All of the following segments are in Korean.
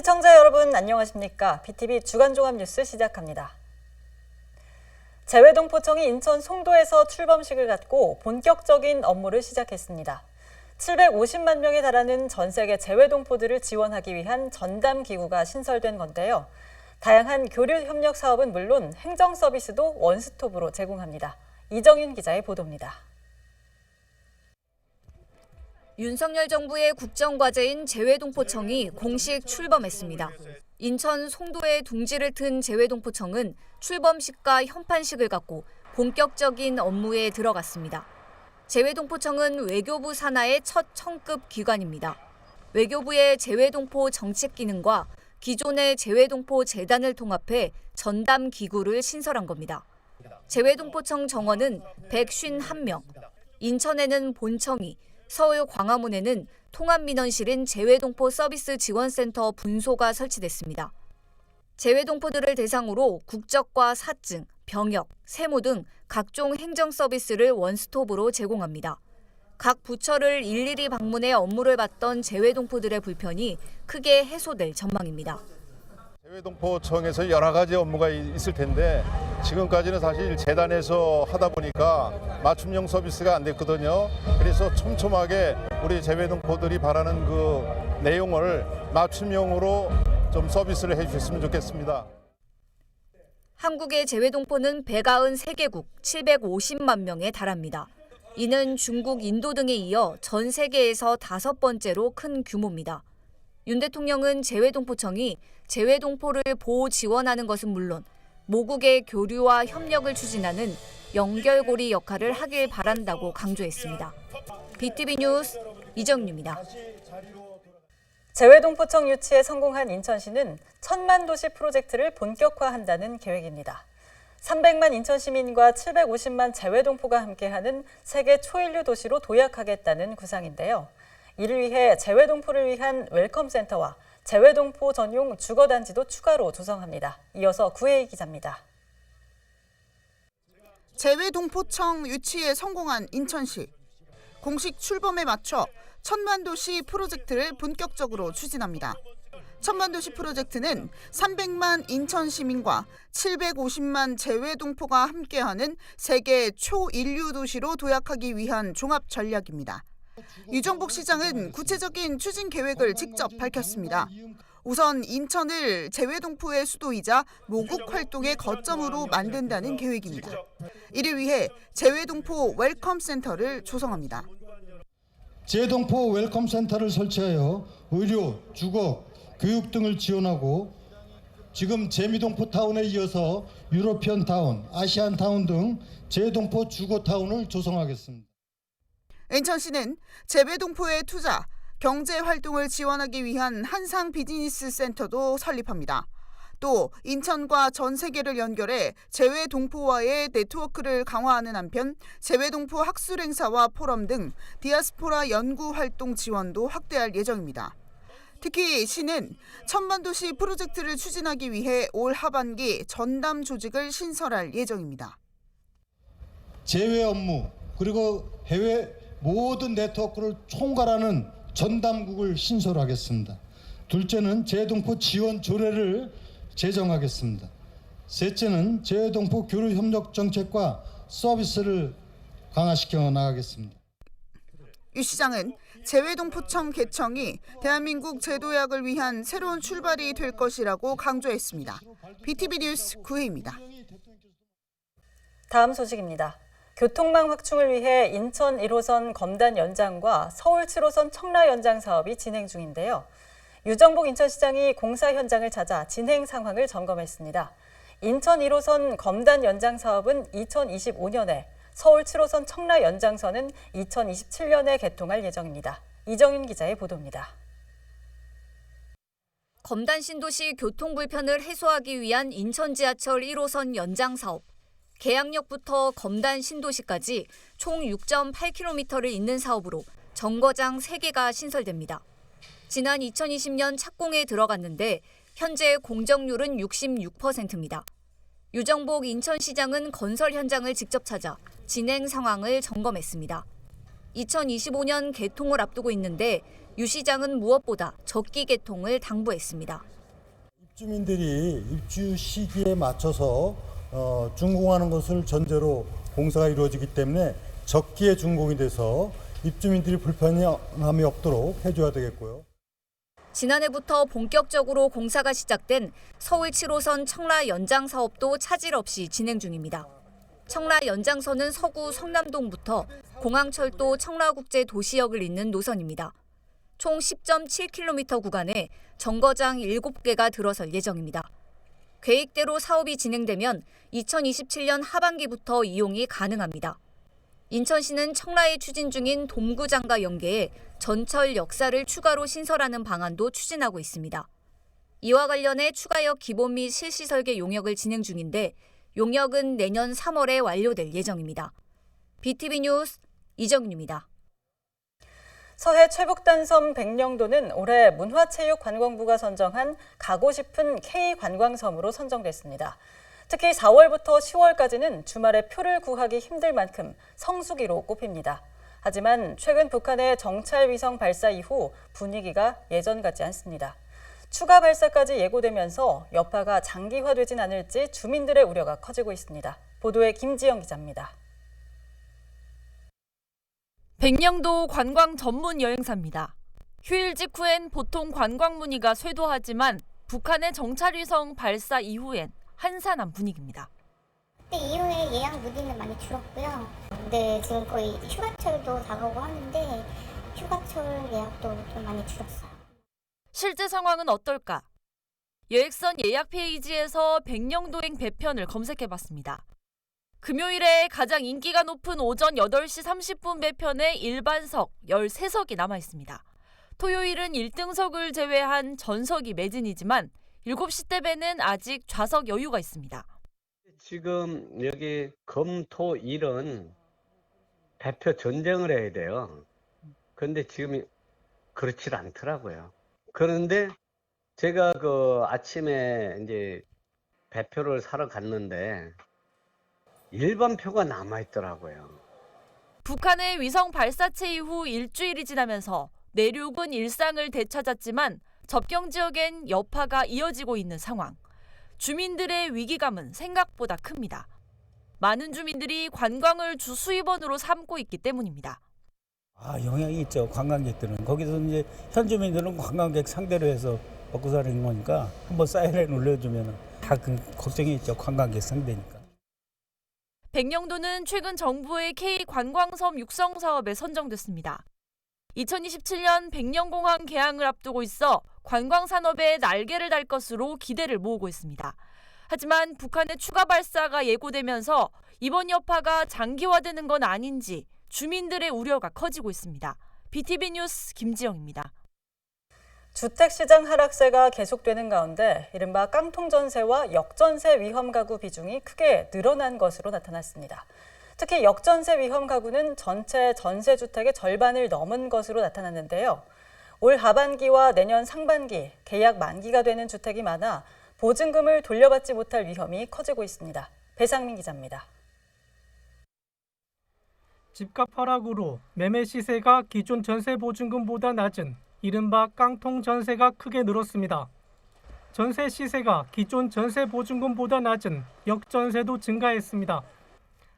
시청자 여러분 안녕하십니까? BTV 주간종합뉴스 시작합니다. 재외동포청이 인천 송도에서 출범식을 갖고 본격적인 업무를 시작했습니다. 750만 명에 달하는 전 세계 재외동포들을 지원하기 위한 전담기구가 신설된 건데요. 다양한 교류 협력 사업은 물론 행정 서비스도 원스톱으로 제공합니다. 이정윤 기자의 보도입니다. 윤석열 정부의 국정과제인 재외동포청이 공식 출범했습니다. 인천 송도의 둥지를 튼 재외동포청은 출범식과 현판식을 갖고 본격적인 업무에 들어갔습니다. 재외동포청은 외교부 산하의 첫 청급 기관입니다. 외교부의 재외동포 정책 기능과 기존의 재외동포 재단을 통합해 전담 기구를 신설한 겁니다. 재외동포청 정원은 151명, 인천에는 본청이, 서울 광화문에는 통합민원실인 재외동포 서비스 지원센터 분소가 설치됐습니다. 재외동포들을 대상으로 국적과 사증, 병역, 세무 등 각종 행정 서비스를 원스톱으로 제공합니다. 각 부처를 일일이 방문해 업무를 받던 재외동포들의 불편이 크게 해소될 전망입니다. 재외동포청에서 여러 가지 업무가 있을 텐데 지금까지는 사실 재단에서 하다 보니까 맞춤형 서비스가 안 됐거든요. 그래서 촘촘하게 우리 재외동포들이 바라는 그 내용을 맞춤형으로 좀 서비스를 해주셨으면 좋겠습니다. 한국의 재외동포는 193개국 750만 명에 달합니다. 이는 중국, 인도 등에 이어 전 세계에서 5번째로 큰 규모입니다. 윤 대통령은 재외동포청이 재외동포를 보호 지원하는 것은 물론 모국의 교류와 협력을 추진하는 연결고리 역할을 하길 바란다고 강조했습니다. BTV 뉴스 이정유입니다. 재외동포청 유치에 성공한 인천시는 1000만 도시 프로젝트를 본격화한다는 계획입니다. 300만 인천 시민과 750만 재외동포가 함께하는 세계 초인류 도시로 도약하겠다는 구상인데요. 이를 위해 재외동포를 위한 웰컴센터와 재외동포 전용 주거단지도 추가로 조성합니다. 이어서 구혜희 기자입니다. 재외동포청 유치에 성공한 인천시. 공식 출범에 맞춰 1000만 도시 프로젝트를 본격적으로 추진합니다. 1000만 도시 프로젝트는 300만 인천 시민과 750만 재외동포가 함께하는 세계 초인류 도시로 도약하기 위한 종합 전략입니다. 유정복 시장은 구체적인 추진 계획을 직접 밝혔습니다. 우선 인천을 재외동포의 수도이자 모국 활동의 거점으로 만든다는 계획입니다. 이를 위해 재외동포 웰컴센터를 조성합니다. 재외동포 웰컴센터를 설치하여 의료, 주거, 교육 등을 지원하고 지금 재미동포타운에 이어서 유러피언타운, 아시안타운 등 재외동포 주거타운을 조성하겠습니다. 인천시는 재외동포의 투자, 경제 활동을 지원하기 위한 한상 비즈니스 센터도 설립합니다. 또 인천과 전 세계를 연결해 재외동포와의 네트워크를 강화하는 한편 재외동포 학술 행사와 포럼 등 디아스포라 연구 활동 지원도 확대할 예정입니다. 특히 시는 1000만 도시 프로젝트를 추진하기 위해 올 하반기 전담 조직을 신설할 예정입니다. 재외 업무 그리고 해외 모든 네트워크를 총괄하는 전담국을 신설하겠습니다. 둘째는 재외동포 지원 조례를 제정하겠습니다. 셋째는 재외동포 교류 협력 정책과 서비스를 강화시켜 나가겠습니다. 유 시장은 재외동포청 개청이 대한민국 재도약을 위한 새로운 출발이 될 것이라고 강조했습니다. BTV 뉴스 구혜입니다. 다음 소식입니다. 교통망 확충을 위해 인천 1호선 검단 연장과 서울 7호선 청라 연장 사업이 진행 중인데요. 유정복 인천시장이 공사 현장을 찾아 진행 상황을 점검했습니다. 인천 1호선 검단 연장 사업은 2025년에, 서울 7호선 청라 연장선은 2027년에 개통할 예정입니다. 이정윤 기자의 보도입니다. 검단 신도시 교통 불편을 해소하기 위한 인천 지하철 1호선 연장 사업. 계양역부터 검단 신도시까지 총 6.8km를 잇는 사업으로 정거장 3개가 신설됩니다. 지난 2020년 착공에 들어갔는데 현재 공정률은 66%입니다. 유정복 인천시장은 건설 현장을 직접 찾아 진행 상황을 점검했습니다. 2025년 개통을 앞두고 있는데 유 시장은 무엇보다 적기 개통을 당부했습니다. 주민들이 입주 시기에 맞춰서 준공하는 것을 전제로 공사가 이루어지기 때문에 적기에 준공이 돼서 입주민들이 불편함이 없도록 해줘야 되겠고요. 지난해부터 본격적으로 공사가 시작된 서울 7호선 청라 연장 사업도 차질 없이 진행 중입니다. 청라 연장선은 서구 성남동부터 공항철도 청라국제도시역을 잇는 노선입니다. 총 10.7km 구간에 정거장 7개가 들어설 예정입니다. 계획대로 사업이 진행되면 2027년 하반기부터 이용이 가능합니다. 인천시는 청라에 추진 중인 동구장과 연계해 전철 역사를 추가로 신설하는 방안도 추진하고 있습니다. 이와 관련해 추가역 기본 및 실시 설계 용역을 진행 중인데 용역은 내년 3월에 완료될 예정입니다. BTV 뉴스 이정윤입니다. 서해 최북단섬 백령도는 올해 문화체육관광부가 선정한 가고 싶은 K관광섬으로 선정됐습니다. 특히 4월부터 10월까지는 주말에 표를 구하기 힘들 만큼 성수기로 꼽힙니다. 하지만 최근 북한의 정찰 위성 발사 이후 분위기가 예전 같지 않습니다. 추가 발사까지 예고되면서 여파가 장기화되진 않을지 주민들의 우려가 커지고 있습니다. 보도에 김지영 기자입니다. 백령도 관광 전문 여행사입니다. 휴일 직후엔 보통 관광 문의가 쇄도하지만 북한의 정찰위성 발사 이후엔 한산한 분위기입니다. 그때 이후에 예약 문의는 많이 줄었고요. 근데 지금 거의 휴가철도 다가오고 하는데 휴가철 예약도 좀 많이 줄었어요. 실제 상황은 어떨까? 여객선 예약 페이지에서 백령도행 배편을 검색해봤습니다. 금요일에 가장 인기가 높은 오전 8시 30분 배편에 일반석 13석이 남아있습니다. 토요일은 1등석을 제외한 전석이 매진이지만 7시 대 배는 아직 좌석 여유가 있습니다. 지금 여기 금, 토, 일은 배표 전쟁을 해야 돼요. 그런데 지금 그렇지 않더라고요. 그런데 제가 아침에 이제 배표를 사러 갔는데 일반 표가 남아있더라고요. 북한의 위성 발사체 이후 일주일이 지나면서 내륙은 일상을 되찾았지만 접경 지역엔 여파가 이어지고 있는 상황. 주민들의 위기감은 생각보다 큽니다. 많은 주민들이 관광을 주 수입원으로 삼고 있기 때문입니다. 영향이 있죠. 관광객들은. 거기서 이제 현주민들은 관광객 상대로 해서 먹고 사는 거니까 한번 사이렌 울려주면 다 걱정이 있죠. 관광객 상대니까. 백령도는 최근 정부의 K관광섬 육성 사업에 선정됐습니다. 2027년 백령공항 개항을 앞두고 있어 관광산업에 날개를 달 것으로 기대를 모으고 있습니다. 하지만 북한의 추가 발사가 예고되면서 이번 여파가 장기화되는 건 아닌지 주민들의 우려가 커지고 있습니다. BTV 뉴스 김지영입니다. 주택시장 하락세가 계속되는 가운데 이른바 깡통전세와 역전세 위험 가구 비중이 크게 늘어난 것으로 나타났습니다. 특히 역전세 위험 가구는 전체 전세주택의 절반을 넘은 것으로 나타났는데요. 올 하반기와 내년 상반기 계약 만기가 되는 주택이 많아 보증금을 돌려받지 못할 위험이 커지고 있습니다. 배상민 기자입니다. 집값 하락으로 매매 시세가 기존 전세 보증금보다 낮은 이른바 깡통 전세가 크게 늘었습니다. 전세 시세가 기존 전세 보증금보다 낮은 역전세도 증가했습니다.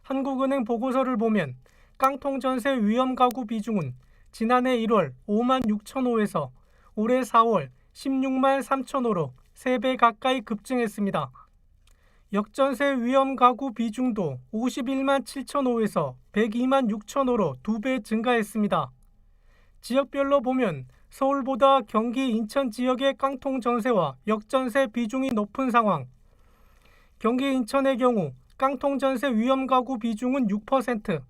한국은행 보고서를 보면 깡통 전세 위험 가구 비중은 지난해 1월 5만 6천 호에서 올해 4월 16만 3천 호로 3배 가까이 급증했습니다. 역전세 위험 가구 비중도 51만 7천 호에서 102만 6천 호로 2배 증가했습니다. 지역별로 보면 서울보다 경기 인천 지역의 깡통 전세와 역전세 비중이 높은 상황. 경기 인천의 경우 깡통 전세 위험 가구 비중은 6%,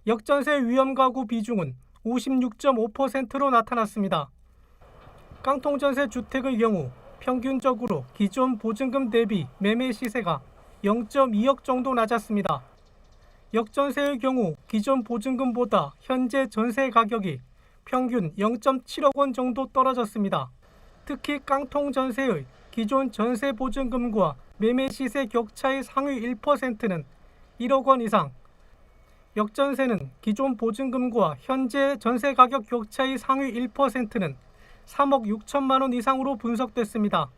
역전세 위험 가구 비중은 56.5%로 나타났습니다. 깡통 전세 주택의 경우 평균적으로 기존 보증금 대비 매매 시세가 0.2억 정도 낮았습니다. 역전세의 경우 기존 보증금보다 현재 전세 가격이 평균 0.7억 원 정도 떨어졌습니다. 특히 깡통 전세의 기존 전세 보증금과 매매 시세 격차의 상위 1%는 1억 원 이상, 역전세는 기존 보증금과 현재 전세 가격 격차의 상위 1%는 3억 6천만 원 이상으로 분석됐습니다.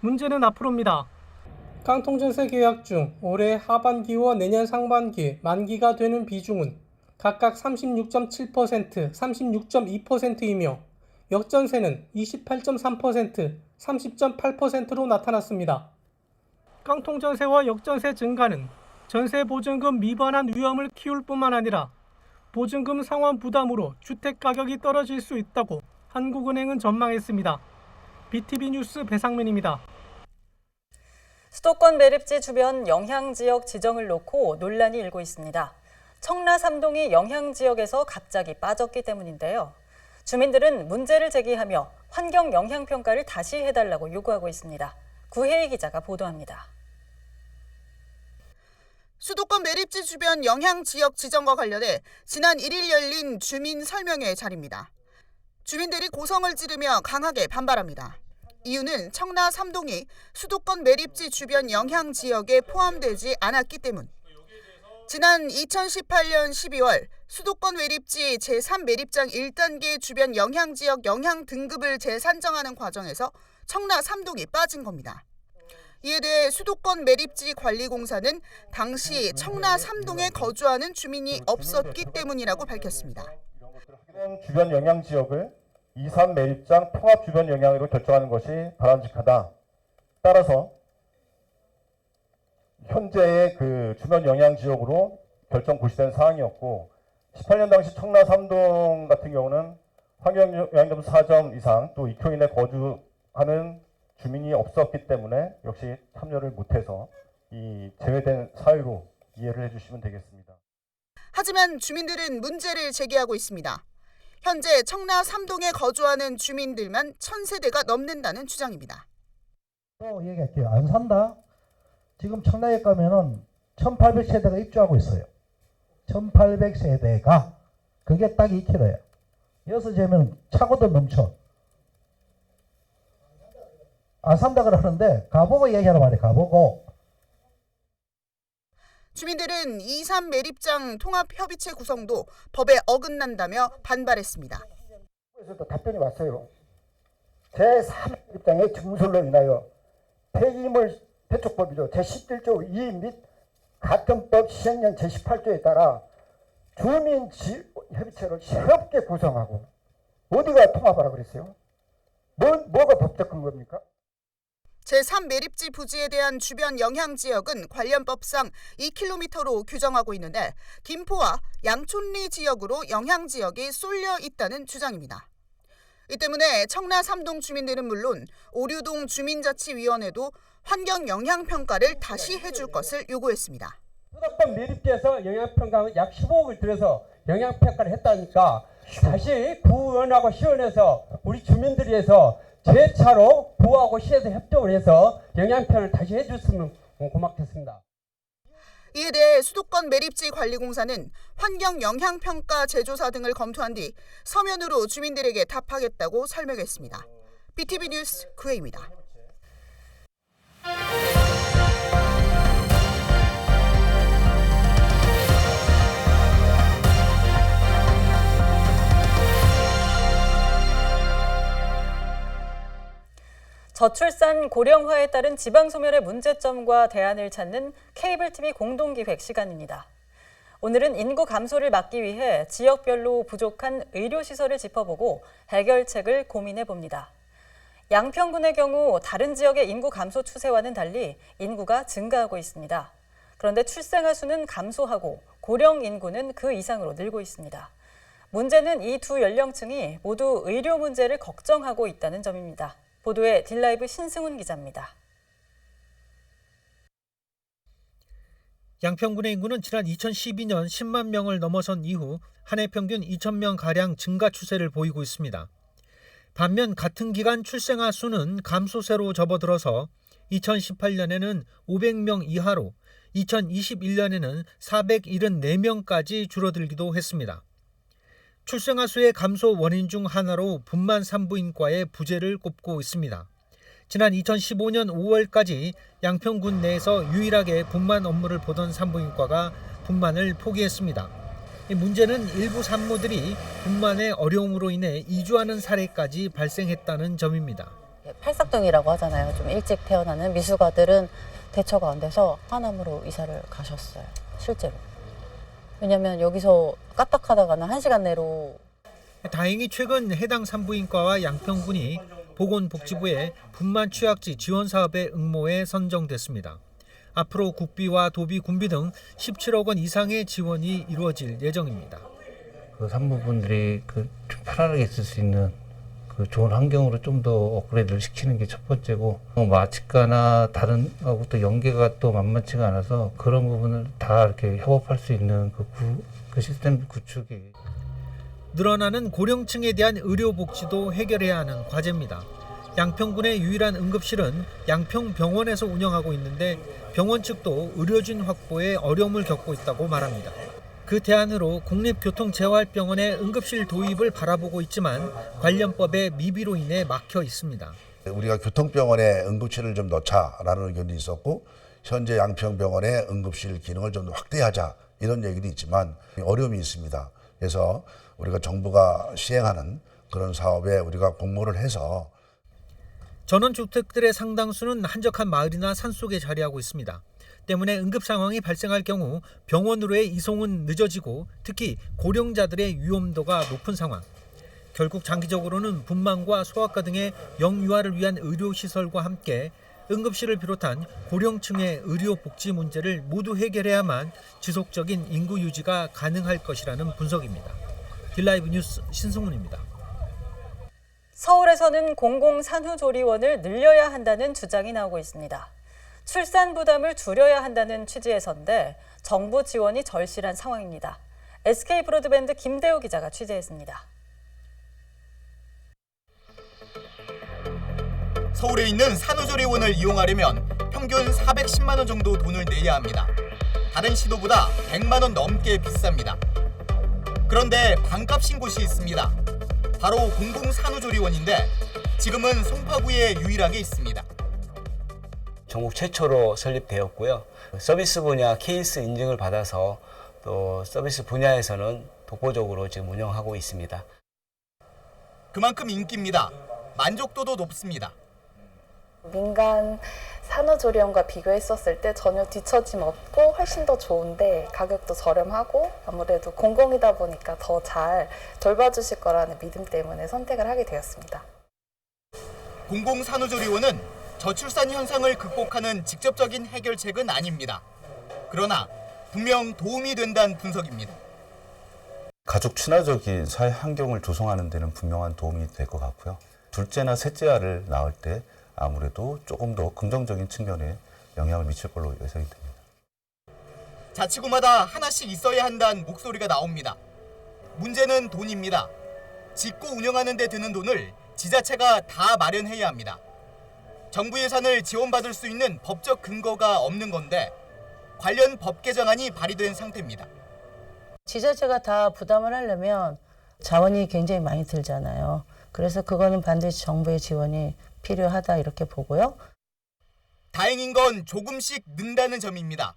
문제는 앞으로입니다. 깡통전세 계약 중 올해 하반기와 내년 상반기 만기가 되는 비중은 각각 36.7%, 36.2%이며 역전세는 28.3%, 30.8%로 나타났습니다. 깡통전세와 역전세 증가는 전세보증금 미반환 위험을 키울 뿐만 아니라 보증금 상환 부담으로 주택가격이 떨어질 수 있다고 한국은행은 전망했습니다. BTV 뉴스 배상민입니다. 수도권 매립지 주변 영향지역 지정을 놓고 논란이 일고 있습니다. 청라 3동이 영향지역에서 갑자기 빠졌기 때문인데요. 주민들은 문제를 제기하며 환경 영향평가를 다시 해달라고 요구하고 있습니다. 구혜희 기자가 보도합니다. 수도권 매립지 주변 영향지역 지정과 관련해 지난 1일 열린 주민 설명회 자리입니다. 주민들이 고성을 지르며 강하게 반발합니다. 이유는 청라 3동이 수도권 매립지 주변 영향지역에 포함되지 않았기 때문. 지난 2018년 12월 수도권 매립지 제3매립장 1단계 주변 영향지역 영향 등급을 재산정하는 과정에서 청라 3동이 빠진 겁니다. 이에 대해 수도권 매립지 관리공사는 당시 청라 3동에 거주하는 주민이 없었기 때문이라고 밝혔습니다. 주변 영향지역을 2, 3 매립장 통합 주변 영향으로 결정하는 것이 바람직하다. 따라서 현재의 그 주변 영향지역으로 결정 고시된 사항이었고 18년 당시 청라 3동 같은 경우는 환경영향점수 4점 이상 또 2km 이내 거주하는 주민이 없었기 때문에 역시 참여를 못해서 이 제외된 사유로 이해를 해주시면 되겠습니다. 하지만 주민들은 문제를 제기하고 있습니다. 현재 청라 3동에 거주하는 주민들만 1000세대가 넘는다는 주장입니다. 또 얘기할게요. 안 산다? 지금 청라에 가면은 1800세대가 입주하고 있어요. 1800세대가 그게 딱 2km예요. 여기서 재면 차고도 넘쳐. 안 산다 그러는데 가보고 얘기하라 말이에요. 가보고. 주민들은 2, 3 매립장 통합협의체 구성도 법에 어긋난다며 반발했습니다. 그래서 답변이 왔어요. 제3 매립장의 증설로 인하여 폐기물 대책법이죠. 제11조 2 및 같은 법 시행령 제18조에 따라 주민협의체를 새롭게 구성하고 어디가 통합하라 그랬어요? 뭐가 법적 근거입니까? 제3 매립지 부지에 대한 주변 영향지역은 관련 법상 2km로 규정하고 있는데 김포와 양촌리 지역으로 영향지역이 쏠려 있다는 주장입니다. 이 때문에 청라 3동 주민들은 물론 오류동 주민자치위원회도 환경 영향평가를 다시 해줄 것을 요구했습니다. 수도권 매립지에서 영향평가는 약 15억을 들여서 영향평가를 했다니까 다시 구원하고 시원해서 우리 주민들을 위해서 재차로 구하고 시에서 협조를 해서 영향평을 다시 해줬으면 고맙겠습니다. 이에 대해 수도권 매립지 관리공사는 환경 영향평가 재조사 등을 검토한 뒤 서면으로 주민들에게 답하겠다고 설명했습니다. BTV 뉴스 구혜입니다. 저출산 고령화에 따른 지방소멸의 문제점과 대안을 찾는 케이블 TV 공동기획 시간입니다. 오늘은 인구 감소를 막기 위해 지역별로 부족한 의료시설을 짚어보고 해결책을 고민해봅니다. 양평군의 경우 다른 지역의 인구 감소 추세와는 달리 인구가 증가하고 있습니다. 그런데 출생아 수는 감소하고 고령 인구는 그 이상으로 늘고 있습니다. 문제는 이 두 연령층이 모두 의료 문제를 걱정하고 있다는 점입니다. 보도에 딜라이브 신승훈 기자입니다. 양평군의 인구는 지난 2012년 10만 명을 넘어선 이후 한 해 평균 2,000명가량 증가 추세를 보이고 있습니다. 반면 같은 기간 출생아 수는 감소세로 접어들어서 2018년에는 500명 이하로 2021년에는 474명까지 줄어들기도 했습니다. 출생아 수의 감소 원인 중 하나로 분만 산부인과의 부재를 꼽고 있습니다. 지난 2015년 5월까지 양평군 내에서 유일하게 분만 업무를 보던 산부인과가 분만을 포기했습니다. 이 문제는 일부 산모들이 분만의 어려움으로 인해 이주하는 사례까지 발생했다는 점입니다. 팔삭동이라고 하잖아요. 좀 일찍 태어나는 미숙아들은 대처가 안 돼서 하남으로 이사를 가셨어요. 실제로. 왜냐면 여기서 까딱하다가는 1시간 내로. 다행히 최근 해당 산부인과와 양평군이 보건복지부의 분만 취약지 지원 사업의 응모에 선정됐습니다. 앞으로 국비와 도비, 군비 등 17억 원 이상의 지원이 이루어질 예정입니다. 그 산부분들이 좀 편안하게 있을 수 있는 그 좋은 환경으로 좀 더 업그레이드를 시키는 게 첫 번째고, 마취과나 다른 하고 또 연계가 또 만만치가 않아서 그런 부분을 다 이렇게 협업할 수 있는 그 시스템 구축이. 늘어나는 고령층에 대한 의료복지도 해결해야 하는 과제입니다. 양평군의 유일한 응급실은 양평병원에서 운영하고 있는데 병원 측도 의료진 확보에 어려움을 겪고 있다고 말합니다. 그 대안으로 국립교통재활병원의 응급실 도입을 바라보고 있지만 관련법의 미비로 인해 막혀 있습니다. 우리가 교통병원에 응급실을 좀 넣자라는 의견이 있었고, 현재 양평병원의 응급실 기능을 좀 확대하자 이런 얘기도 있지만 어려움이 있습니다. 그래서 우리가 정부가 시행하는 그런 사업에 우리가 공모를 해서. 전원주택들의 상당수는 한적한 마을이나 산속에 자리하고 있습니다. 때문에 응급 상황이 발생할 경우 병원으로의 이송은 늦어지고 특히 고령자들의 위험도가 높은 상황. 결국 장기적으로는 분만과 소아과 등의 영유아를 위한 의료시설과 함께 응급실을 비롯한 고령층의 의료복지 문제를 모두 해결해야만 지속적인 인구 유지가 가능할 것이라는 분석입니다. 딜라이브 뉴스 신승훈입니다. 서울에서는 공공산후조리원을 늘려야 한다는 주장이 나오고 있습니다. 출산 부담을 줄여야 한다는 취지에서인데 정부 지원이 절실한 상황입니다. SK 브로드밴드 김대우 기자가 취재했습니다. 서울에 있는 산후조리원을 이용하려면 평균 410만 원 정도 돈을 내야 합니다. 다른 시도보다 100만 원 넘게 비쌉니다. 그런데 반값인 곳이 있습니다. 바로 공공산후조리원인데 지금은 송파구에 유일하게 있습니다. 전국 최초로 설립되었고요. 서비스 분야 KS 인증을 받아서 또 서비스 분야에서는 독보적으로 지금 운영하고 있습니다. 그만큼 인기입니다. 만족도도 높습니다. 민간 산후조리원과 비교했었을 때 전혀 뒤처짐 없고 훨씬 더 좋은데 가격도 저렴하고 아무래도 공공이다 보니까 더 잘 돌봐주실 거라는 믿음 때문에 선택을 하게 되었습니다. 공공산후조리원은 저출산 현상을 극복하는 직접적인 해결책은 아닙니다. 그러나 분명 도움이 된다는 분석입니다. 가족 친화적인 사회 환경을 조성하는 데는 분명한 도움이 될 것 같고요. 둘째나 셋째 아를 낳을 때 아무래도 조금 더 긍정적인 측면에 영향을 미칠 걸로 예상이 됩니다. 자치구마다 하나씩 있어야 한다는 목소리가 나옵니다. 문제는 돈입니다. 짓고 운영하는 데 드는 돈을 지자체가 다 마련해야 합니다. 정부 예산을 지원받을 수 있는 법적 근거가 없는 건데 관련 법 개정안이 발의된 상태입니다. 지자체가 다 부담을 하려면 자원이 굉장히 많이 들잖아요. 그래서 그거는 반드시 정부의 지원이 필요하다 이렇게 보고요. 다행인 건 조금씩 는다는 점입니다.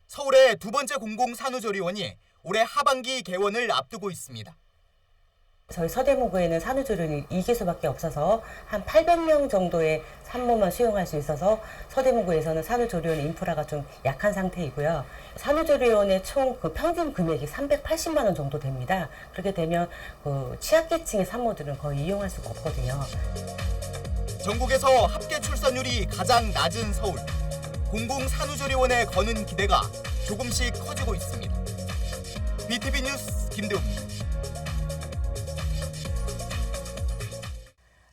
서울의 두 번째 공공산후조리원이 올해 하반기 개원을 앞두고 있습니다. 저희 서대문구에는 산후조리원이 2개소밖에 없어서 한 800명 정도의 산모만 수용할 수 있어서 서대문구에서는 산후조리원 인프라가 좀 약한 상태이고요. 산후조리원의 총 그 평균 금액이 380만 원 정도 됩니다. 그렇게 되면 그 취약계층의 산모들은 거의 이용할 수가 없거든요. 전국에서 합계 출산율이 가장 낮은 서울. 공공산후조리원에 거는 기대가 조금씩 커지고 있습니다. BTV 뉴스 김대우입니다.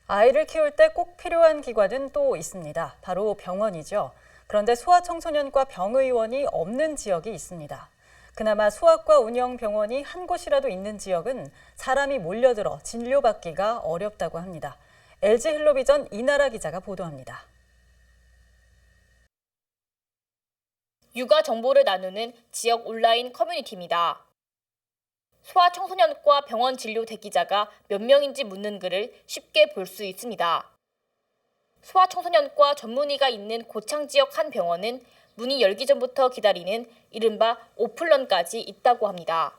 아이를 키울 때 꼭 필요한 기관은 또 있습니다. 바로 병원이죠. 그런데 소아청소년과 병의원이 없는 지역이 있습니다. 그나마 소아과 운영 병원이 한 곳이라도 있는 지역은 사람이 몰려들어 진료받기가 어렵다고 합니다. LG 헬로비전 이나라 기자가 보도합니다. 육아 정보를 나누는 지역 온라인 커뮤니티입니다. 소아청소년과 병원 진료 대기자가 몇 명인지 묻는 글을 쉽게 볼 수 있습니다. 소아청소년과 전문의가 있는 고창 지역 한 병원은 문이 열기 전부터 기다리는 이른바 오픈런까지 있다고 합니다.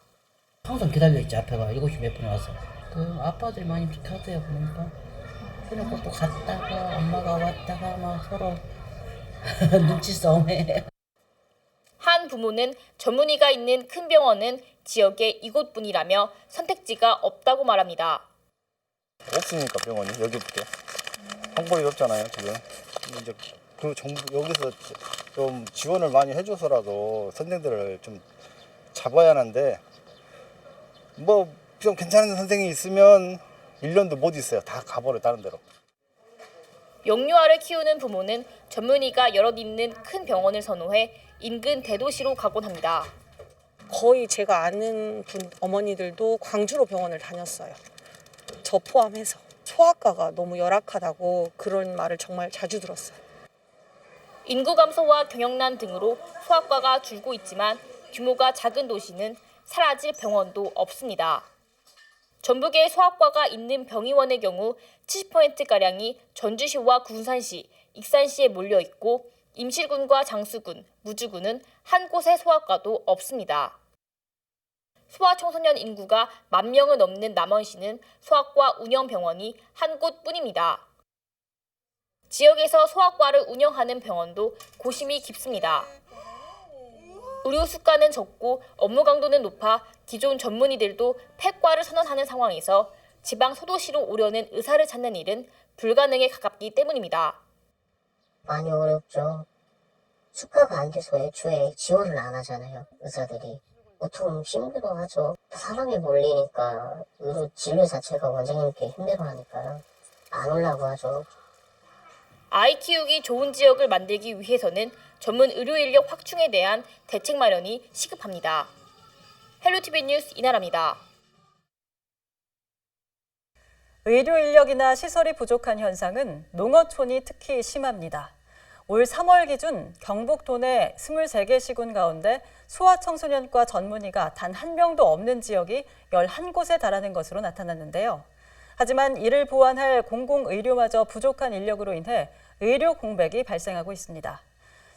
항상 기다려있지. 앞에가 7시 몇 분에 와서. 그 아빠들이 많이 그렇게 하대요. 보니까 그래갖고 또 갔다가 엄마가 왔다가 막 서로 눈치 싸움해. 한 부모는 전문의가 있는 큰 병원은 지역에 이곳뿐이라며 선택지가 없다고 말합니다. 없으니까 병원이 여기밖에 방법이 없잖아요 지금. 이제 그 정부 여기서 좀 지원을 많이 해줘서라도 선생들을 좀 잡아야 하는데 뭐 좀 괜찮은 선생이 있으면 1년도 못 있어요. 다 가버려 다른 데로. 영유아를 키우는 부모는 전문의가 여럿 있는 큰 병원을 선호해 인근 대도시로 가곤 합니다. 거의 제가 아는 어머니들도 광주로 병원을 다녔어요. 저 포함해서. 소아과가 너무 열악하다고 그런 말을 정말 자주 들었어요. 인구 감소와 경영난 등으로 소아과가 줄고 있지만 규모가 작은 도시는 사라질 병원도 없습니다. 전북에 소아과가 있는 병의원의 경우 70%가량이 전주시와 군산시, 익산시에 몰려 있고 임실군과 장수군, 무주군은 한 곳의 소아과도 없습니다. 소아청소년 인구가 10,000명을 넘는 남원시는 소아과 운영 병원이 한 곳뿐입니다. 지역에서 소아과를 운영하는 병원도 고심이 깊습니다. 의료 수가는 적고 업무 강도는 높아 기존 전문의들도 폐과를 선언하는 상황에서 지방 소도시로 오려는 의사를 찾는 일은 불가능에 가깝기 때문입니다. 많이 어렵죠. 수가가 안 돼서 애초에 지원을 안 하잖아요. 의사들이. 보통 힘들어하죠. 사람이 몰리니까 의료 진료 자체가 원장님께 힘들어하니까요. 안 오려고 하죠. 아이 키우기 좋은 지역을 만들기 위해서는 전문 의료 인력 확충에 대한 대책 마련이 시급합니다. 헬로티비 뉴스 이나라입니다. 의료 인력이나 시설이 부족한 현상은 농어촌이 특히 심합니다. 올 3월 기준 경북 도내 23개 시군 가운데 소아청소년과 전문의가 단 한 명도 없는 지역이 11곳에 달하는 것으로 나타났는데요. 하지만 이를 보완할 공공의료마저 부족한 인력으로 인해 의료 공백이 발생하고 있습니다.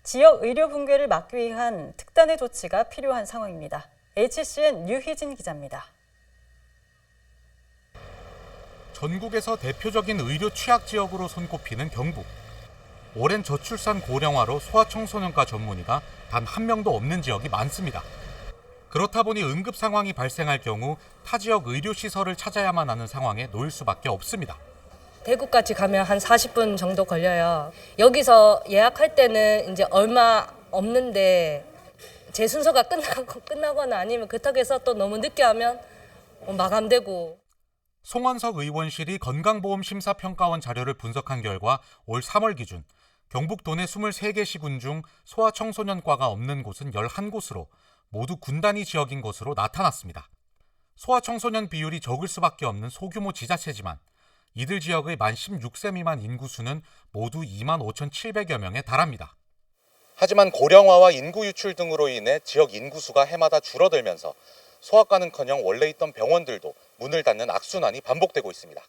지역 의료 붕괴를 막기 위한 특단의 조치가 필요한 상황입니다. HCN 유희진 기자입니다. 전국에서 대표적인 의료 취약 지역으로 손꼽히는 경북. 오랜 저출산 고령화로 소아청소년과 전문의가 단 한 명도 없는 지역이 많습니다. 그렇다 보니 응급 상황이 발생할 경우 타 지역 의료시설을 찾아야만 하는 상황에 놓일 수밖에 없습니다. 대구까지 가면 한 40분 정도 걸려요. 여기서 예약할 때는 이제 얼마 없는데 제 순서가 끝나거나 아니면 그렇다고 해서 또 너무 늦게 하면 마감되고. 송원석 의원실이 건강보험심사평가원 자료를 분석한 결과 올 3월 기준 경북 도내 23개 시군 중 소아청소년과가 없는 곳은 11곳으로 모두 군단위 지역인 것으로 나타났습니다. 소아청소년 비율이 적을 수밖에 없는 소규모 지자체지만 이들 지역의 만 16세 미만 인구수는 모두 25,700여 명에 달합니다. 하지만 고령화와 인구 유출 등으로 인해 지역 인구수가 해마다 줄어들면서 소아과는커녕 원래 있던 병원들도 문을 닫는 악순환이 반복되고 있습니다.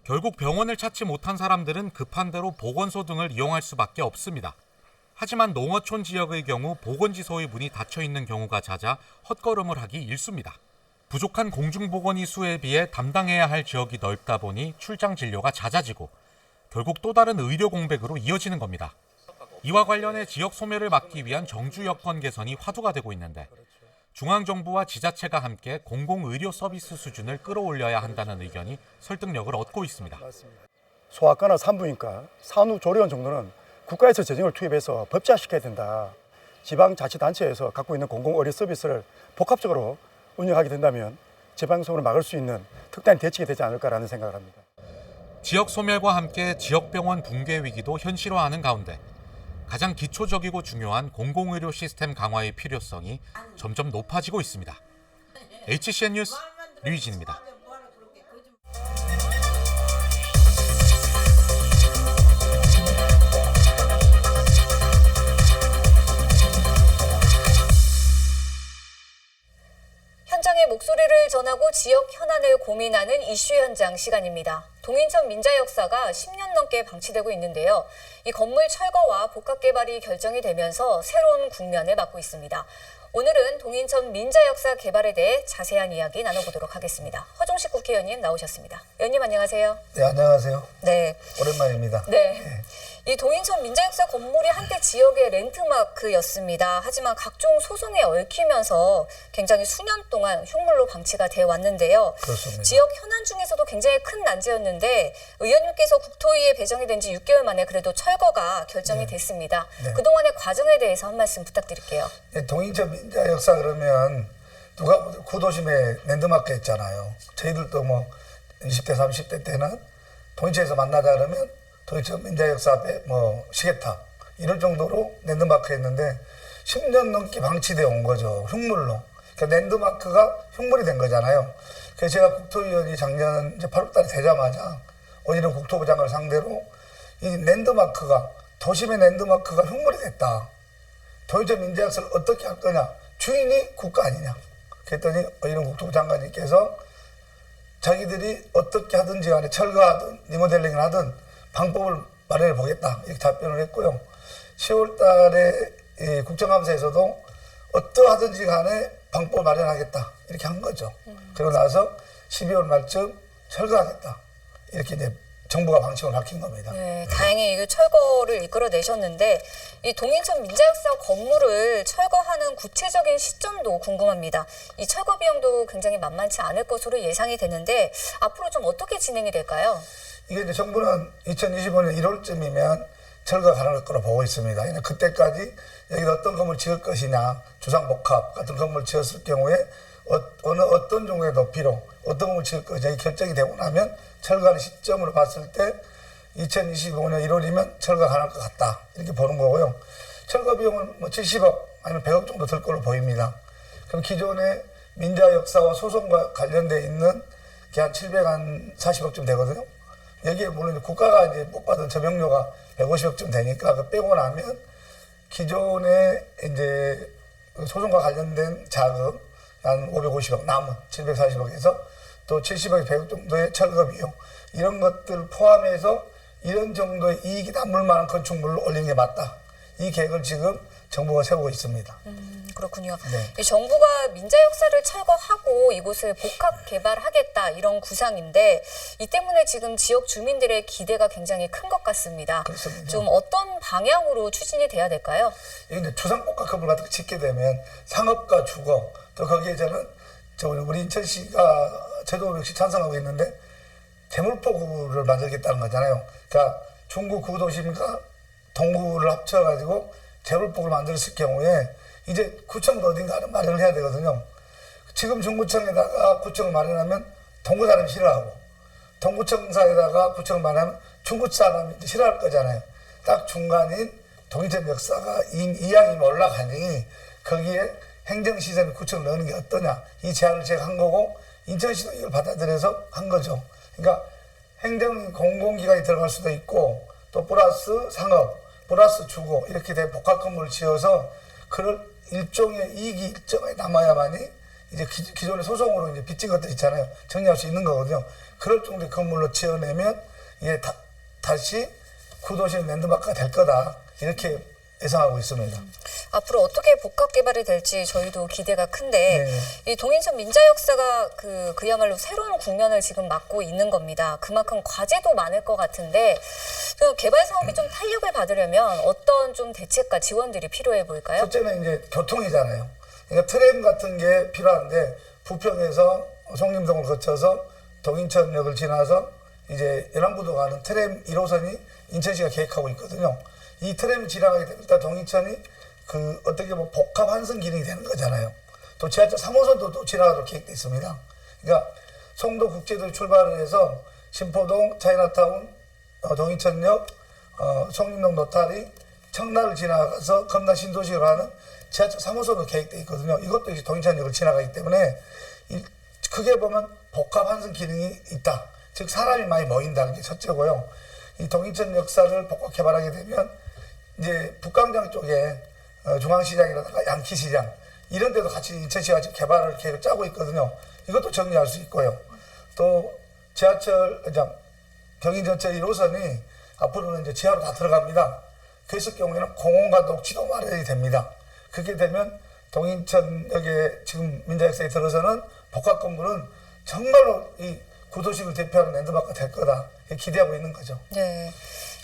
결국 병원을 찾지 못한 사람들은 급한 대로 보건소 등을 이용할 수밖에 없습니다. 하지만 농어촌 지역의 경우 보건지소의 문이 닫혀 있는 경우가 잦아 헛걸음을 하기 일쑤입니다. 부족한 공중보건의 수에 비해 담당해야 할 지역이 넓다 보니 출장 진료가 잦아지고 결국 또 다른 의료 공백으로 이어지는 겁니다. 이와 관련해 지역 소멸을 막기 위한 정주 여건 개선이 화두가 되고 있는데 중앙정부와 지자체가 함께 공공의료 서비스 수준을 끌어올려야 한다는 의견이 설득력을 얻고 있습니다. 소아과나 산부인과, 산후조리원 정도는 국가에서 재정을 투입해서 법제화시켜야 된다. 지방자치단체에서 갖고 있는 공공의료 서비스를 복합적으로 운영하게 된다면 재방송을 막을 수 있는 특단의 대책이 되지 않을까라는 생각을 합니다. 지역 소멸과 함께 지역병원 붕괴 위기도 현실화하는 가운데 가장 기초적이고 중요한 공공의료 시스템 강화의 필요성이 점점 높아지고 있습니다. HCN 뉴스 류희진입니다. 현장의 목소리를 전하고 지역 현안을 고민하는 이슈 현장 시간입니다. 동인천 민자 역사가 10년 넘게 방치되고 있는데요. 이 건물 철거와 복합 개발이 결정이 되면서 새로운 국면을 맞고 있습니다. 오늘은 동인천 민자 역사 개발에 대해 자세한 이야기 나눠보도록 하겠습니다. 허종 최종식 국회의원님 나오셨습니다. 의원님 안녕하세요. 네, 안녕하세요. 네. 오랜만입니다. 네. 이 동인천 민자역사 건물이 한때 지역의 랜드마크였습니다. 하지만 각종 소송에 얽히면서 굉장히 수년 동안 흉물로 방치가 되어 왔는데요. 그렇습니다. 지역 현안 중에서도 굉장히 큰 난제였는데 의원님께서 국토위에 배정이 된 지 6개월 만에 그래도 철거가 결정이 됐습니다. 네. 그동안의 과정에 대해서 한 말씀 부탁드릴게요. 네, 동인천 민자역사 그러면 누가 구도심에 랜드마크 했잖아요. 저희들도 뭐 20대, 30대 때는 동인천에서 만나자 그러면 동인천 민자역사 앞에 뭐 시계탑 이럴 정도로 랜드마크 했는데 10년 넘게 방치되어 온 거죠. 흉물로. 그러니까 랜드마크가 흉물이 된 거잖아요. 그래서 제가 국토위원이 작년 이제 8월 달에 되자마자 원희룡 국토부 장관을 상대로 이 랜드마크가 도심의 랜드마크가 흉물이 됐다. 동인천 민자역사를 어떻게 할 거냐. 주인이 국가 아니냐. 그랬더니 원희룡 국토부 장관님께서 자기들이 어떻게 하든지 간에 철거하든 리모델링을 하든 방법을 마련해 보겠다 이렇게 답변을 했고요. 10월 달에 국정감사에서도 어떠하든지 간에 방법을 마련하겠다 이렇게 한 거죠. 그러고 나서 12월 말쯤 철거하겠다 이렇게 이제 정부가 방침을 밝힌 겁니다. 네, 다행히 이게 철거를 이끌어내셨는데 이 동인천 민자역사 건물을 철거하는 구체적인 시점도 궁금합니다. 이 철거 비용도 굉장히 만만치 않을 것으로 예상이 되는데 앞으로 좀 어떻게 진행이 될까요? 이게 이제 정부는 2025년 1월쯤이면 철거 가능할 거로 보고 있습니다. 그냥 그때까지 여기다 어떤 건물 지을 것이냐, 주상복합 같은 건물 지었을 경우에 어떤 종류의 높이로 어떤 건물 지을 것이냐 결정이 되고 나면 철거하는 시점으로 봤을 때 2025년 1월이면 철거 가능할 것 같다 이렇게 보는 거고요. 철거 비용은 뭐 70억 아니면 100억 정도 들 걸로 보입니다. 그럼 기존의 민자 역사와 소송과 관련돼 있는 게 한 740억쯤 되거든요. 여기에 물론 국가가 이제 못 받은 저병료가 150억쯤 되니까 그 빼고 나면 기존에 이제 소송과 관련된 자금 한 550억 남은 740억에서 또 70억에서 100억 정도의 철거 비용 이런 것들 포함해서 이런 정도의 이익이 남을 만한 건축물로 올리는 게 맞다. 이 계획을 지금 정부가 세우고 있습니다. 그렇군요. 네. 이 정부가 민자 역사를 철거하고 이곳을 복합 개발하겠다 이런 구상인데 이 때문에 지금 지역 주민들의 기대가 굉장히 큰 것 같습니다. 그렇습니다. 좀 어떤 방향으로 추진이 돼야 될까요? 이게 이제 주상복합 건물 같은 거 짓게 되면 상업과 주거 또 거기에 저는 우리 인천시가 제도 역시 찬성하고 있는데 대물포구를 만들겠다는 거잖아요. 그러니까 중구 구도심과 동구를 합쳐가지고 대물포구를 만들었을 경우에 이제 구청도 어딘가는 마련을 해야 되거든요. 지금 중구청에다가 구청을 마련하면 동구 사람이 싫어하고 동구청사에다가 구청을 마련하면 중구 사람이 싫어할 거잖아요. 딱 중간인 동인천 역사가 이양이 올라가니 거기에 행정시설 구청을 넣는 게 어떠냐 이 제안을 제가 한 거고 인천시도 이걸 받아들여서 한 거죠. 그러니까 행정 공공기관이 들어갈 수도 있고 또 플러스 상업, 플러스 주거 이렇게 된 복합 건물을 지어서 그럴 일종의 이익이 일정하게 남아야만이 이제 기존의 소송으로 이제 빚진 것들 있잖아요. 정리할 수 있는 거거든요. 그럴 정도의 건물로 지어내면 이게 다시 구도심 랜드마크가 될 거다 이렇게 예상하고 있습니다. 앞으로 어떻게 복합 개발이 될지 저희도 기대가 큰데 이 동인천 민자 역사가 그야말로 새로운 국면을 지금 맞고 있는 겁니다. 그만큼 과제도 많을 것 같은데 그 개발 사업이 좀 탄력을 받으려면 어떤 좀 대책과 지원들이 필요해 보일까요? 첫째는 이제 교통이잖아요. 그러니까 트램 같은 게 필요한데 부평에서 송림동을 거쳐서 동인천역을 지나서 이제 연안부도 가는 트램 1호선이 인천시가 계획하고 있거든요. 이 트램이 지나가게 되면 일단 동인천이 어떻게 보면 복합 환승 기능이 되는 거잖아요. 또 지하철 3호선도 또 지나가도록 계획되어 있습니다. 그러니까 송도 국제도로 출발을 해서 신포동, 차이나타운, 동인천역, 송림동 노타리, 청라를 지나가서 검단 신도시로 가는 지하철 3호선도 계획되어 있거든요. 이것도 이제 동인천역을 지나가기 때문에 크게 보면 복합 환승 기능이 있다. 즉 사람이 많이 모인다는 게 첫째고요. 이 동인천 역사를 복합 개발하게 되면 이제 북광장 쪽에 중앙시장이라든가 양키시장 이런 데도 같이 인천시가 지금 개발을 계획을 짜고 있거든요. 이것도 정리할 수 있고요. 또 지하철 경인전철 1호선이 앞으로는 이제 지하로 다 들어갑니다. 그랬을 경우에는 공원과 녹지도 마련이 됩니다. 그렇게 되면 동인천역에 지금 민자역사에 들어서는 복합 건물은 정말로 이 구도식을 대표하는 랜드마크가 될 거다 기대하고 있는 거죠. 네.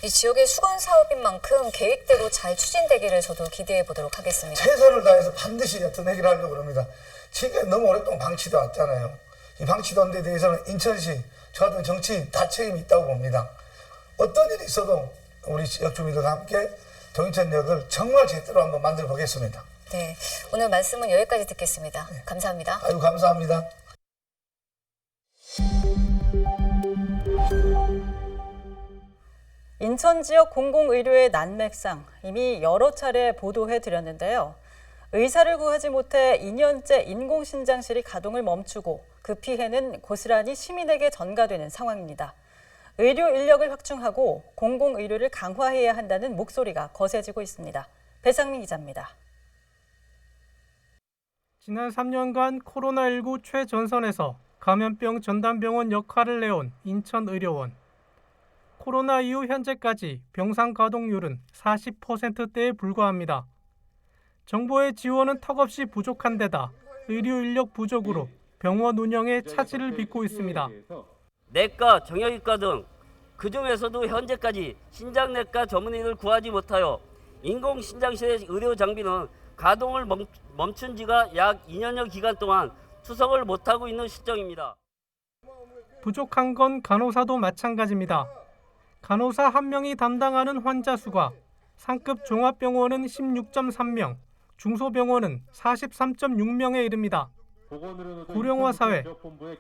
이 지역의 수건 사업인 만큼 계획대로 잘 추진되기를 저도 기대해 보도록 하겠습니다. 최선을 다해서 반드시 어떤 해결하려고 합니다. 지금 너무 오랫동안 방치돼 왔잖아요. 이 방치된 데 대해서는 인천시, 저 같은 정치인 다 책임이 있다고 봅니다. 어떤 일이 있어도 우리 지역 주민들과 함께 동인천역을 정말 제대로 한번 만들어 보겠습니다. 네. 오늘 말씀은 여기까지 듣겠습니다. 감사합니다. 아유, 감사합니다. 인천 지역 공공의료의 난맥상 이미 여러 차례 보도해 드렸는데요. 의사를 구하지 못해 2년째 인공신장실이 가동을 멈추고 그 피해는 고스란히 시민에게 전가되는 상황입니다. 의료 인력을 확충하고 공공의료를 강화해야 한다는 목소리가 거세지고 있습니다. 배상민 기자입니다. 지난 3년간 코로나19 최전선에서 감염병 전담병원 역할을 내온 인천의료원. 코로나 이후 현재까지 병상 가동률은 40%대에 불과합니다. 정부의 지원은 턱없이 부족한 데다 의료 인력 부족으로 병원 운영에 차질을 빚고 있습니다. 내과, 정형외과 등 그중에서도 현재까지 신장내과 전문의를 구하지 못하여 인공신장실의 의료 장비는 가동을 멈춘 지가 약 2년여 기간 동안 투석을 못하고 있는 실정입니다. 부족한 건 간호사도 마찬가지입니다. 간호사 1명이 담당하는 환자 수가 상급 종합병원은 16.3명, 중소병원은 43.6명에 이릅니다. 고령화 사회,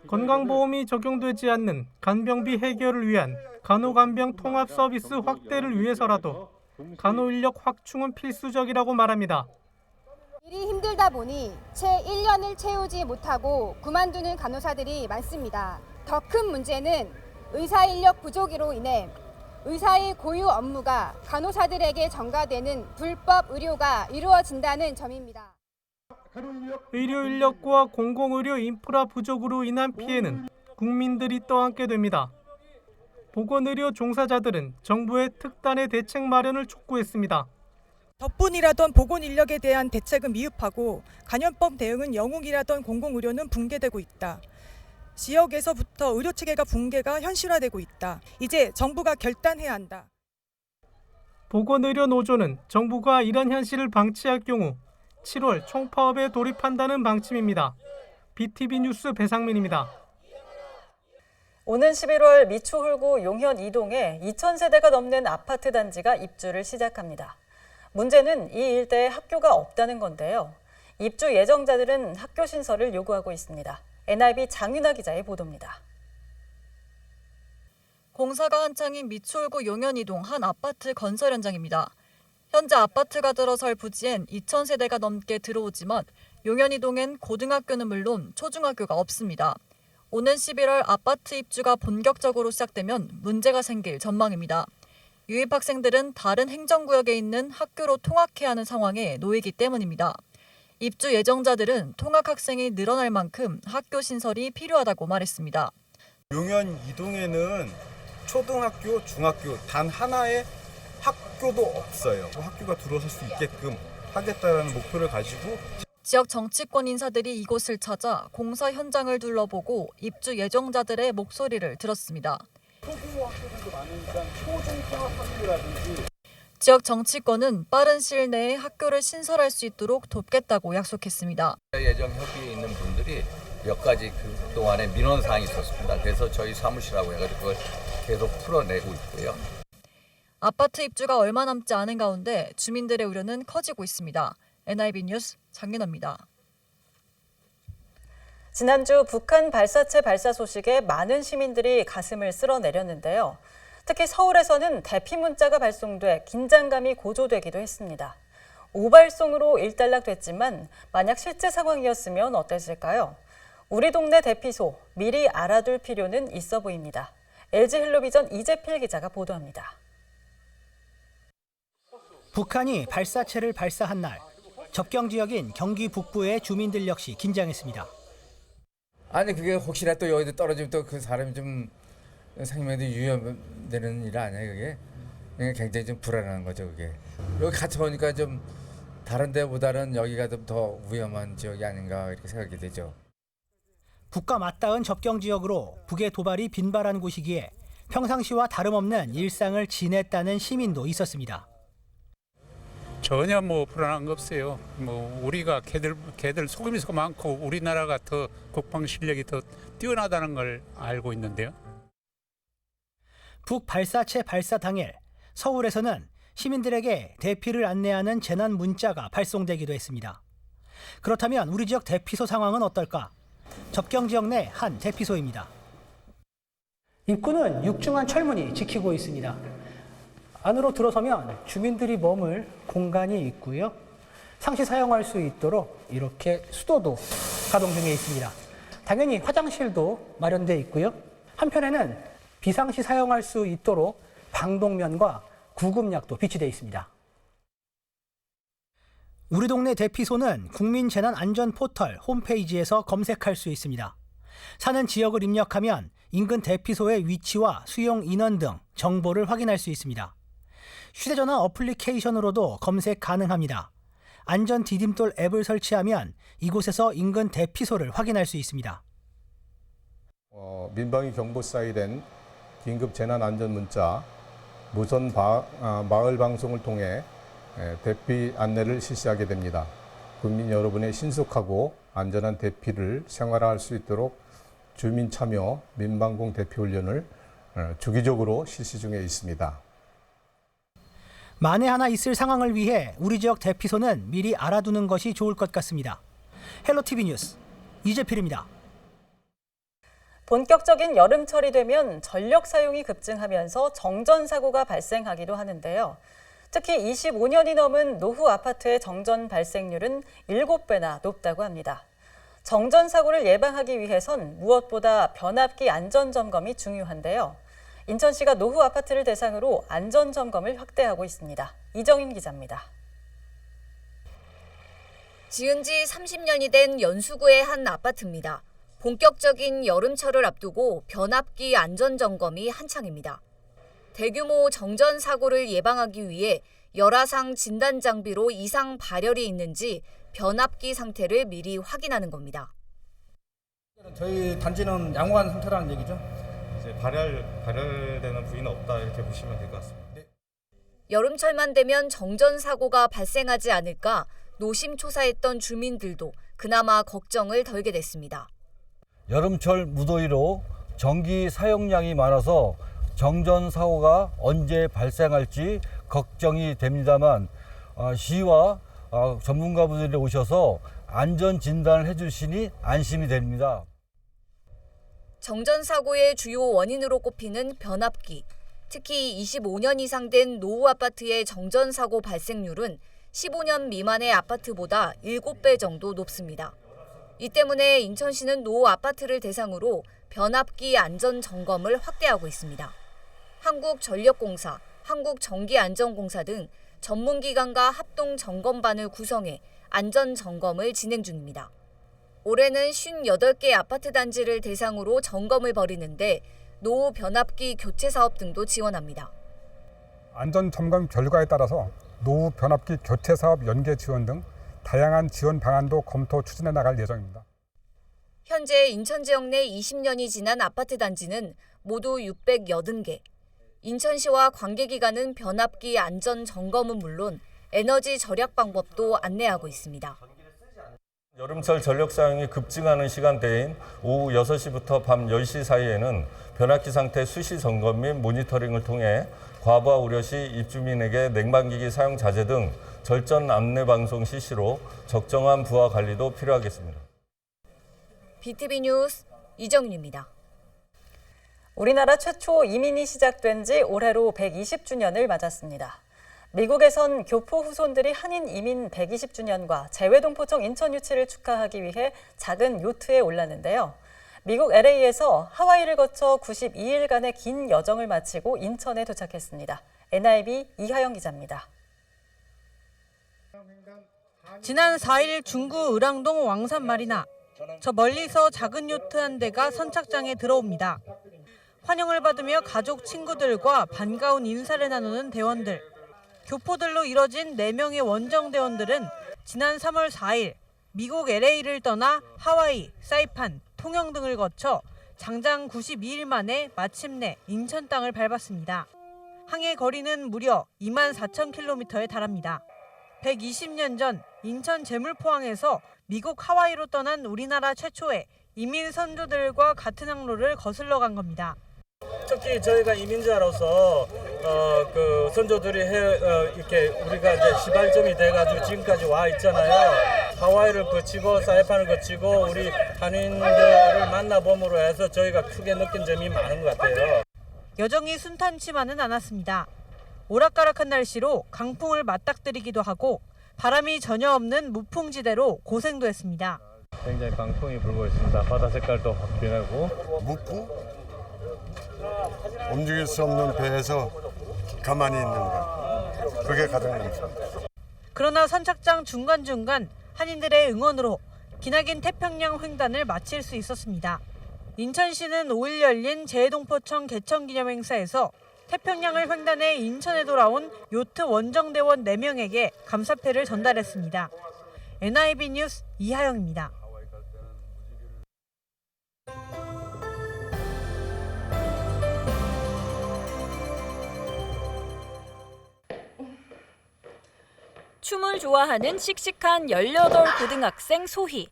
건강보험이 적용되지 않는 간병비 해결을 위한 간호간병 통합 서비스 확대를 위해서라도 간호인력 확충은 필수적이라고 말합니다. 일이 힘들다 보니 채 1년을 채우지 못하고 그만두는 간호사들이 많습니다. 더 큰 문제는 의사 인력 부족으로 인해 의사의 고유 업무가 간호사들에게 전가되는 불법 의료가 이루어진다는 점입니다. 의료 인력과 공공의료 인프라 부족으로 인한 피해는 국민들이 떠안게 됩니다. 보건의료 종사자들은 정부의 특단의 대책 마련을 촉구했습니다. 덕분이라던 보건 인력에 대한 대책은 미흡하고 간염법 대응은 영웅이라던 공공의료는 붕괴되고 있다. 지역에서부터 의료 체계가 붕괴가 현실화되고 있다. 이제 정부가 결단해야 한다. 보건의료 노조는 정부가 이런 현실을 방치할 경우 7월 총파업에 돌입한다는 방침입니다. BTV 뉴스 배상민입니다. 오는 11월 미추홀구 용현 2동에 2,000세대가 넘는 아파트 단지가 입주를 시작합니다. 문제는 이 일대에 학교가 없다는 건데요. 입주 예정자들은 학교 신설을 요구하고 있습니다. NIB 장윤아 기자의 보도입니다. 공사가 한창인 미추홀구 용현 2동 한 아파트 건설 현장입니다. 현재 아파트가 들어설 부지엔 2,000세대가 넘게 들어오지만 용현 2동엔 고등학교는 물론 초중학교가 없습니다. 오는 11월 아파트 입주가 본격적으로 시작되면 문제가 생길 전망입니다. 유입 학생들은 다른 행정구역에 있는 학교로 통학해야 하는 상황에 놓이기 때문입니다. 입주 예정자들은 통학 학생이 늘어날 만큼 학교 신설이 필요하다고 말했습니다. 용현 2동에는 초등학교, 중학교 단 하나의 학교도 없어요. 학교가 들어설 수 있게끔 하겠다는 목표를 가지고 지역 정치권 인사들이 이곳을 찾아 공사 현장을 둘러보고 입주 예정자들의 목소리를 들었습니다. 소규모 학교들도 많으니까 초중통합학교라든지 지역 정치권은 빠른 시일 내에 학교를 신설할 수 있도록 돕겠다고 약속했습니다. 예정 협의에 있는 분들이 몇 가지 그동안에 민원 사항이 있었습니다. 그래서 저희 사무실하고 해가지고 그걸 계속 풀어내고 있고요. 아파트 입주가 얼마 남지 않은 가운데 주민들의 우려는 커지고 있습니다. NIB 뉴스 장윤아입니다. 지난주 북한 발사체 발사 소식에 많은 시민들이 가슴을 쓸어내렸는데요. 특히 서울에서는 대피 문자가 발송돼 긴장감이 고조되기도 했습니다. 오발송으로 일단락됐지만 만약 실제 상황이었으면 어땠을까요? 우리 동네 대피소 미리 알아둘 필요는 있어 보입니다. LG 헬로비전 이재필 기자가 보도합니다. 북한이 발사체를 발사한 날 접경 지역인 경기 북부의 주민들 역시 긴장했습니다. 아니 그게 혹시나 또 여기도 떨어지면 또 그 사람이 좀 생명에도 위험되는 일 아니야 그게? 굉장히 좀 불안한 거죠 그게. 여기 같이 보니까 좀 다른 데보다는 여기가 좀 더 위험한 지역이 아닌가 이렇게 생각이 되죠. 국가 맞닿은 접경 지역으로 북의 도발이 빈발한 곳이기에 평상시와 다름없는 일상을 지냈다는 시민도 있었습니다. 전혀 불안한 거 없어요. 우리가 걔들 속임수가 많고 우리나라가 더 국방 실력이 더 뛰어나다는 걸 알고 있는데요. 북 발사체 발사 당일 서울에서는 시민들에게 대피를 안내하는 재난 문자가 발송되기도 했습니다. 그렇다면 우리 지역 대피소 상황은 어떨까? 접경 지역 내 한 대피소입니다. 입구는 육중한 철문이 지키고 있습니다. 안으로 들어서면 주민들이 머물 공간이 있고요. 상시 사용할 수 있도록 이렇게 수도도 가동 중에 있습니다. 당연히 화장실도 마련되어 있고요. 한편에는 비상시 사용할 수 있도록 방독면과 구급약도 비치되어 있습니다. 우리 동네 대피소는 국민재난안전포털 홈페이지에서 검색할 수 있습니다. 사는 지역을 입력하면 인근 대피소의 위치와 수용 인원 등 정보를 확인할 수 있습니다. 휴대전화 어플리케이션으로도 검색 가능합니다. 안전 디딤돌 앱을 설치하면 이곳에서 인근 대피소를 확인할 수 있습니다. 민방위 경보 사이렌, 긴급 재난 안전 문자, 무선 마을 방송을 통해 대피 안내를 실시하게 됩니다. 국민 여러분의 신속하고 안전한 대피를 생활화할 수 있도록 주민 참여 민방공 대피 훈련을 주기적으로 실시 중에 있습니다. 만에 하나 있을 상황을 위해 우리 지역 대피소는 미리 알아두는 것이 좋을 것 같습니다. 헬로티비 뉴스 이재필입니다. 본격적인 여름철이 되면 전력 사용이 급증하면서 정전 사고가 발생하기도 하는데요. 특히 25년이 넘은 노후 아파트의 정전 발생률은 7배나 높다고 합니다. 정전 사고를 예방하기 위해선 무엇보다 변압기 안전 점검이 중요한데요. 인천시가 노후 아파트를 대상으로 안전 점검을 확대하고 있습니다. 이정인 기자입니다. 지은 지 30년이 된 연수구의 한 아파트입니다. 본격적인 여름철을 앞두고 변압기 안전 점검이 한창입니다. 대규모 정전 사고를 예방하기 위해 열화상 진단 장비로 이상 발열이 있는지 변압기 상태를 미리 확인하는 겁니다. 저희 단지는 양호한 상태라는 얘기죠. 이제 발열되는 부위는 없다 이렇게 보시면 될 것 같습니다. 네. 여름철만 되면 정전 사고가 발생하지 않을까 노심초사했던 주민들도 그나마 걱정을 덜게 됐습니다. 여름철 무더위로 전기 사용량이 많아서 정전 사고가 언제 발생할지 걱정이 됩니다만 시와 전문가분들이 오셔서 안전 진단을 해주시니 안심이 됩니다. 정전 사고의 주요 원인으로 꼽히는 변압기. 특히 25년 이상 된 노후 아파트의 정전 사고 발생률은 15년 미만의 아파트보다 7배 정도 높습니다. 이 때문에 인천시는 노후 아파트를 대상으로 변압기 안전 점검을 확대하고 있습니다. 한국전력공사, 한국전기안전공사 등 전문기관과 합동 점검반을 구성해 안전 점검을 진행 중입니다. 올해는 58개 아파트 단지를 대상으로 점검을 벌이는데 노후 변압기 교체 사업 등도 지원합니다. 안전 점검 결과에 따라서 노후 변압기 교체 사업 연계 지원 등 다양한 지원 방안도 검토 추진해 나갈 예정입니다. 현재 인천 지역 내 20년이 지난 아파트 단지는 모두 680개. 인천시와 관계기관은 변압기 안전 점검은 물론 에너지 절약 방법도 안내하고 있습니다. 여름철 전력 사용이 급증하는 시간대인 오후 6시부터 밤 10시 사이에는 변압기 상태 수시 점검 및 모니터링을 통해 과부하 우려 시 입주민에게 냉방기기 사용 자제 등 절전 안내 방송 실시로 적정한 부하 관리도 필요하겠습니다. BTV 뉴스 이정윤입니다. 우리나라 최초 이민이 시작된 지 올해로 120주년을 맞았습니다. 미국에선 교포 후손들이 한인 이민 120주년과 재외동포청 인천 유치를 축하하기 위해 작은 요트에 올랐는데요. 미국 LA에서 하와이를 거쳐 92일간의 긴 여정을 마치고 인천에 도착했습니다. NIB 이하영 기자입니다. 지난 4일 중구 의랑동 왕산마리나. 저 멀리서 작은 요트 한 대가 선착장에 들어옵니다. 환영을 받으며 가족, 친구들과 반가운 인사를 나누는 대원들. 교포들로 이뤄진 4명의 원정대원들은 지난 3월 4일 미국 LA를 떠나 하와이, 사이판, 통영 등을 거쳐 장장 92일 만에 마침내 인천 땅을 밟았습니다. 항해 거리는 무려 24,000km에 달합니다. 120년 전 인천 제물포항에서 미국 하와이로 떠난 우리나라 최초의 이민 선조들과 같은 항로를 거슬러 간 겁니다. 특히 저희가 이민자로서 그 선조들이 이렇게 우리가 이제 시발점이 돼가지고 지금까지 와 있잖아요. 하와이를 거치고 사이판을 거치고 우리 한인들을 만나봄으로 해서 저희가 크게 느낀 점이 많은 것 같아요. 여정이 순탄치만은 않았습니다. 오락가락한 날씨로 강풍을 맞닥뜨리기도 하고 바람이 전혀 없는 무풍지대로 고생도 했습니다. 굉장히 강풍이 불고 있습니다. 바다 색깔도 확 변하고. 묵고 움직일 수 없는 배에서 가만히 있는 것. 그게 가장 남습니다. 그러나 선착장 중간중간 한인들의 응원으로 기나긴 태평양 횡단을 마칠 수 있었습니다. 인천시는 5일 열린 재해동포청 개천 기념행사에서 태평양을 횡단해 인천에 돌아온 요트 원정대원 4명에게 감사패를 전달했습니다. NIB 뉴스 이하영입니다. 춤을 좋아하는 씩씩한 18고등학생 소희.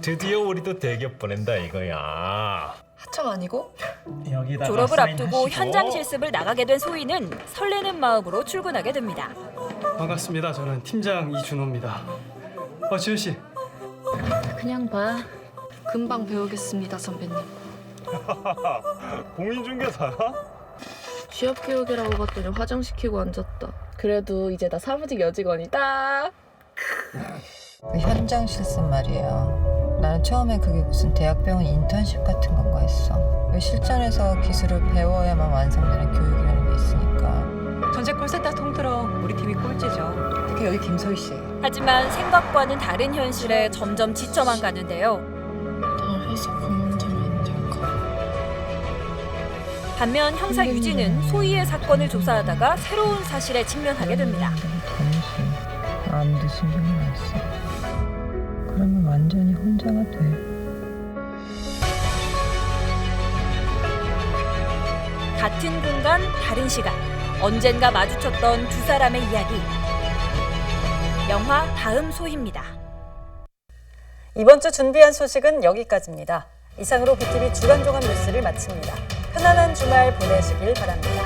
드디어 우리도 대기업 보낸다 이거야. 하청 아니고? 여기다가 졸업을 앞두고 사인하시고. 현장 실습을 나가게 된 소희는 설레는 마음으로 출근하게 됩니다. 반갑습니다. 저는 팀장 이준호입니다. 지효 씨. 그냥 봐. 금방 배우겠습니다, 선배님. 공인중개사야? 취업교육이라고 갔더니 화장시키고 앉았다. 그래도 이제 나 사무직 여직원이다. 그 현장 실습 말이에요. 나는 처음에 그게 무슨 대학병원 인턴십 같은 건가 했어. 실전에서 기술을 배워야만 완성되는 교육이라는 게 있으니까. 전체 콜센터 통틀어 우리 팀이 꼴찌죠. 특히 여기 김소희 씨. 하지만 생각과는 다른 현실에 점점 지쳐만 가는데요. 나 회사 그만두면 될까? 반면 형사 유진은 소희의 사건을 조사하다가 새로운 사실에 직면하게 됩니다. 아무도 신경을 안 써. 그러면 완전히 혼자가 돼. 같은 공간, 다른 시간. 언젠가 마주쳤던 두 사람의 이야기. 영화 다음 소희입니다. 이번 주 준비한 소식은 여기까지입니다. 이상으로 BTV 주간종합 뉴스를 마칩니다. 편안한 주말 보내시길 바랍니다.